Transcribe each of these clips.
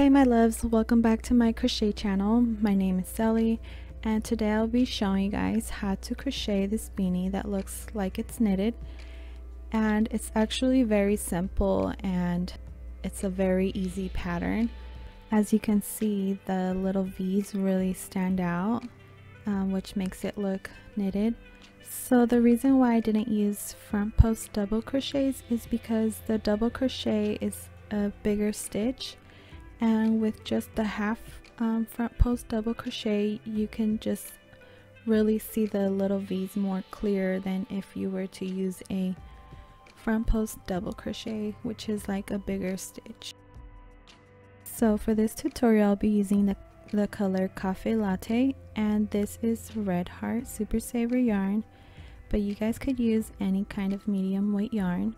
Hey my loves, welcome back to my crochet channel. My name is Sally and today I'll be showing you guys how to crochet this beanie that looks like it's knitted, and it's actually very simple and it's a very easy pattern. As you can see, the little V's really stand out, which makes it look knitted. So the reason why I didn't use front post double crochets is because the double crochet is a bigger stitch, and with just the half front post double crochet you can just really see the little V's more clear than if you were to use a front post double crochet, which is like a bigger stitch. So for this tutorial I'll be using the color Cafe Latte, and this is Red Heart Super Saver yarn, but you guys could use any kind of medium weight yarn.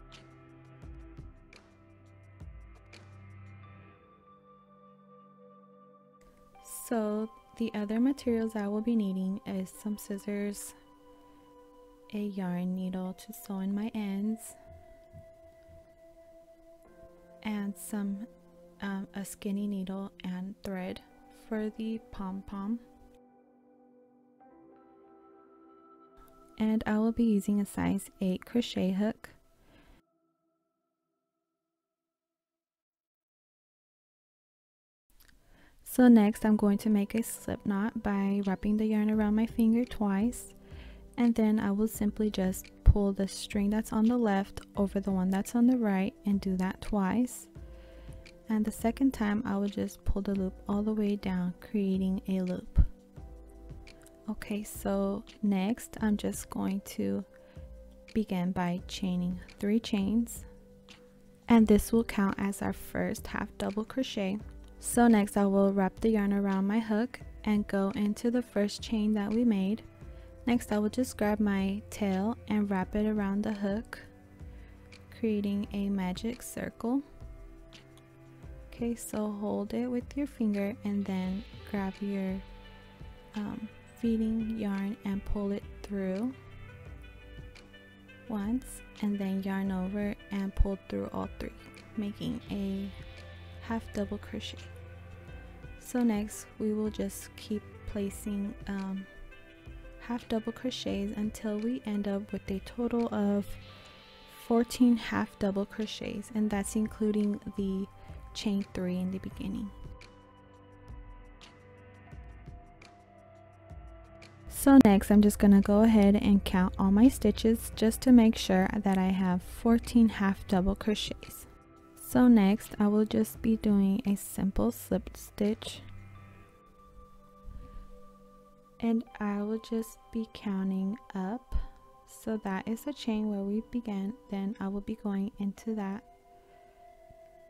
So the other materials I will be needing is some scissors, a yarn needle to sew in my ends, and some a skinny needle and thread for the pom-pom. And I will be using a size 8 crochet hook. So next I'm going to make a slip knot by wrapping the yarn around my finger twice, and then I will simply just pull the string that's on the left over the one that's on the right and do that twice. And the second time I will just pull the loop all the way down, creating a loop. Okay, so next I'm just going to begin by chaining 3 chains, and this will count as our first half double crochet. So next I will wrap the yarn around my hook and go into the first chain that we made. Next I will just grab my tail and wrap it around the hook, creating a magic circle. Okay, so hold it with your finger and then grab your feeding yarn and pull it through once, and then yarn over and pull through all 3, making a half double crochet. So next we will just keep placing half double crochets until we end up with a total of 14 half double crochets, and that's including the chain 3 in the beginning. So next I'm just gonna go ahead and count all my stitches just to make sure that I have 14 half double crochets. So next I will just be doing a simple slip stitch, and I will just be counting up. So that is the chain where we began, then I will be going into that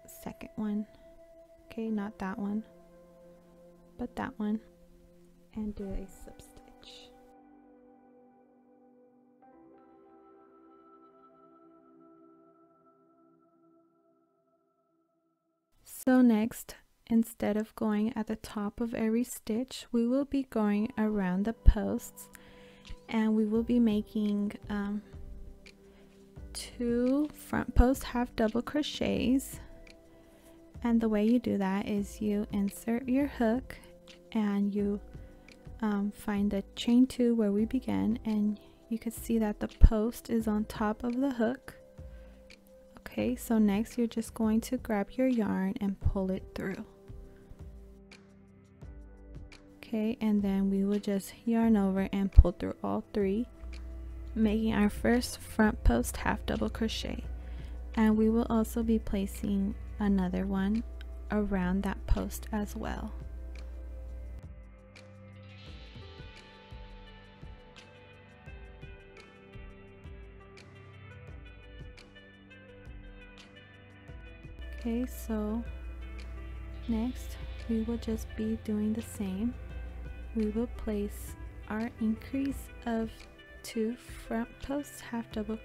second one. Okay, not that one, but that one, and do a slip stitch. So next, instead of going at the top of every stitch, we will be going around the posts, and we will be making 2 front post half double crochets. And the way you do that is you insert your hook and you find the chain 2 where we began, and you can see that the post is on top of the hook. Okay, so next you're just going to grab your yarn and pull it through. Okay, and then we will just yarn over and pull through all 3, making our first front post half double crochet. And we will also be placing another one around that post as well. Okay, so next we will just be doing the same. We will place our increase of 2 front post half double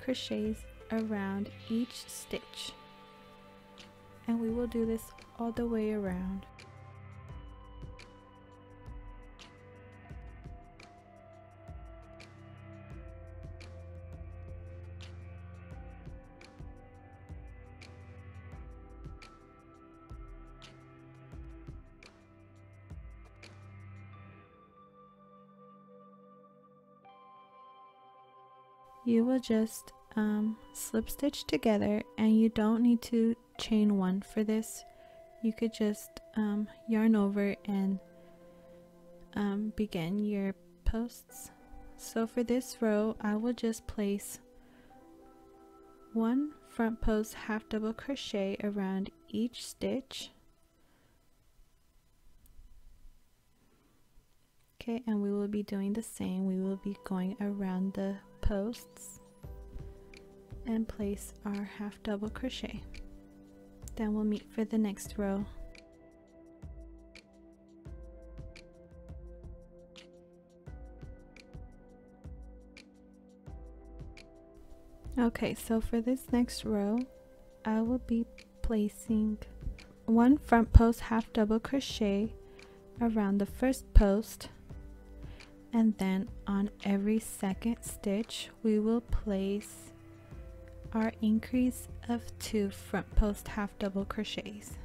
crochets around each stitch, and we will do this all the way around. you will just slip stitch together, and you don't need to chain one for this. You could just yarn over and begin your posts. So for this row, I will just place one front post half double crochet around each stitch. Okay, and we will be doing the same. We will be going around the posts and place our half double crochet. Then we'll meet for the next row. Okay, so for this next row, I will be placing one front post half double crochet around the first post, and then on every second stitch we will place our increase of 2 front post half double crochets,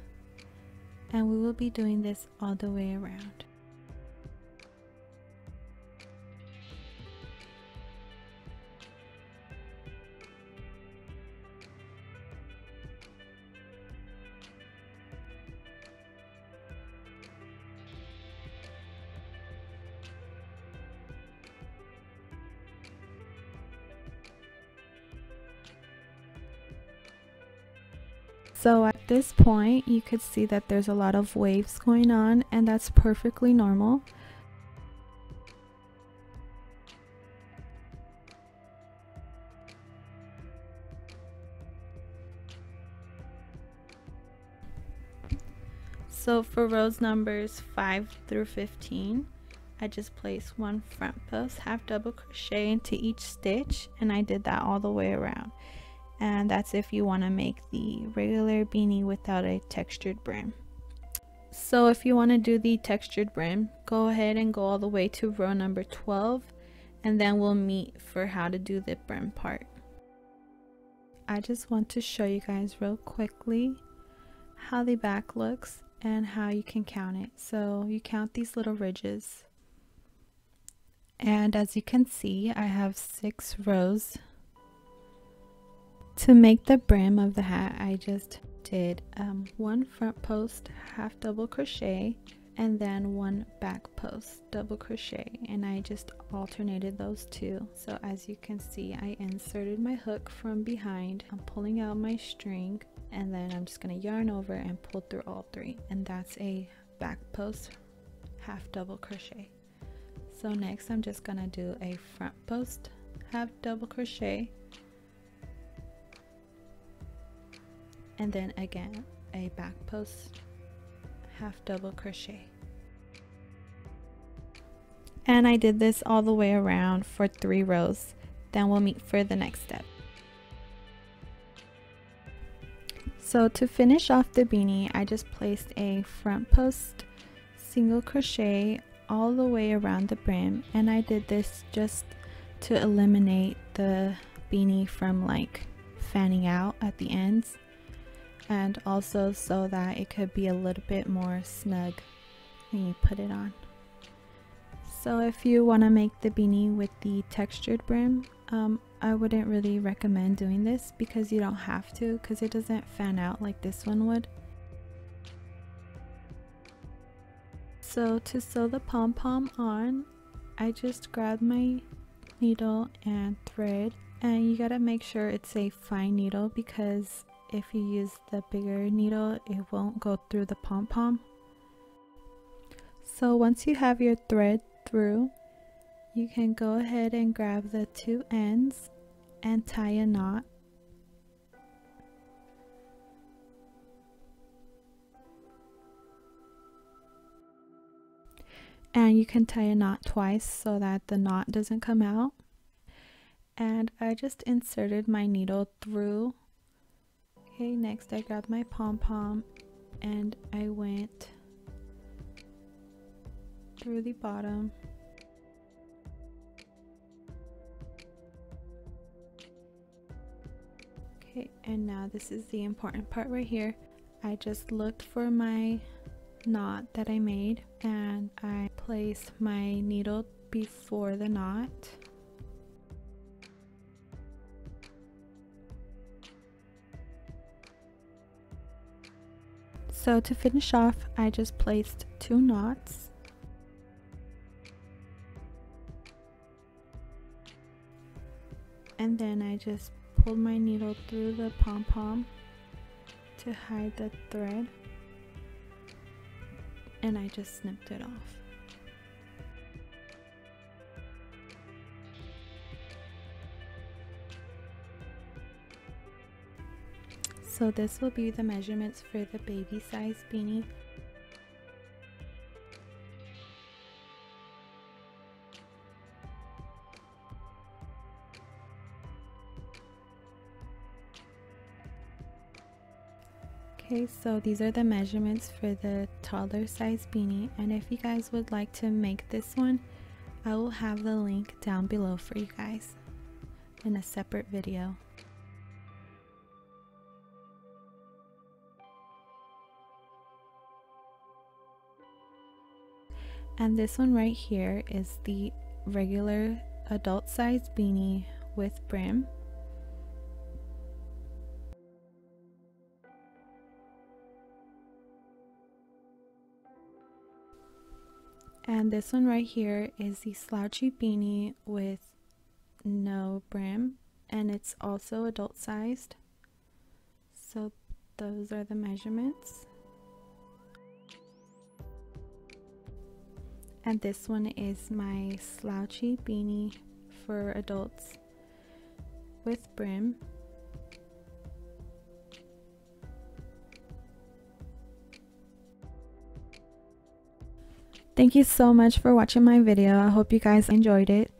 and we will be doing this all the way around. So at this point, you could see that there's a lot of waves going on, and that's perfectly normal. So for rows numbers 5 through 15, I just placed one front post half double crochet into each stitch, and I did that all the way around. And that's if you want to make the regular beanie without a textured brim. So if you want to do the textured brim, go ahead and go all the way to row number 12, and then we'll meet for how to do the brim part. I just want to show you guys real quickly how the back looks and how you can count it. So you count these little ridges, and as you can see, I have 6 rows. To make the brim of the hat, I just did one front post half double crochet and then one back post double crochet, and I just alternated those two. So as you can see, I inserted my hook from behind. I'm pulling out my string, and then I'm just going to yarn over and pull through all 3, and that's a back post half double crochet. So next I'm just going to do a front post half double crochet, and then again a back post half double crochet. And I did this all the way around for 3 rows. Then we'll meet for the next step. So to finish off the beanie, I just placed a front post single crochet all the way around the brim, and I did this just to eliminate the beanie from like fanning out at the ends, and also so that it could be a little bit more snug when you put it on. So if you want to make the beanie with the textured brim, I wouldn't really recommend doing this because you don't have to, because it doesn't fan out like this one would. So to sew the pom-pom on, I just grabbed my needle and thread, and you gotta make sure it's a fine needle, because if you use the bigger needle, it won't go through the pom-pom. So once you have your thread through, you can go ahead and grab the 2 ends and tie a knot. And you can tie a knot twice so that the knot doesn't come out. And I just inserted my needle through. Okay, next I grabbed my pom-pom and I went through the bottom. Okay, and now this is the important part right here. I just looked for my knot that I made, and I placed my needle before the knot. So to finish off, I just placed 2 knots. And then I just pulled my needle through the pom-pom to hide the thread, and I just snipped it off. So this will be the measurements for the baby size beanie. Okay, so these are the measurements for the toddler size beanie, and if you guys would like to make this one, I will have the link down below for you guys in a separate video. And this one right here is the regular adult size beanie with brim. And this one right here is the slouchy beanie with no brim, and it's also adult sized. So those are the measurements. And this one is my slouchy beanie for adults with brim. Thank you so much for watching my video. I hope you guys enjoyed it.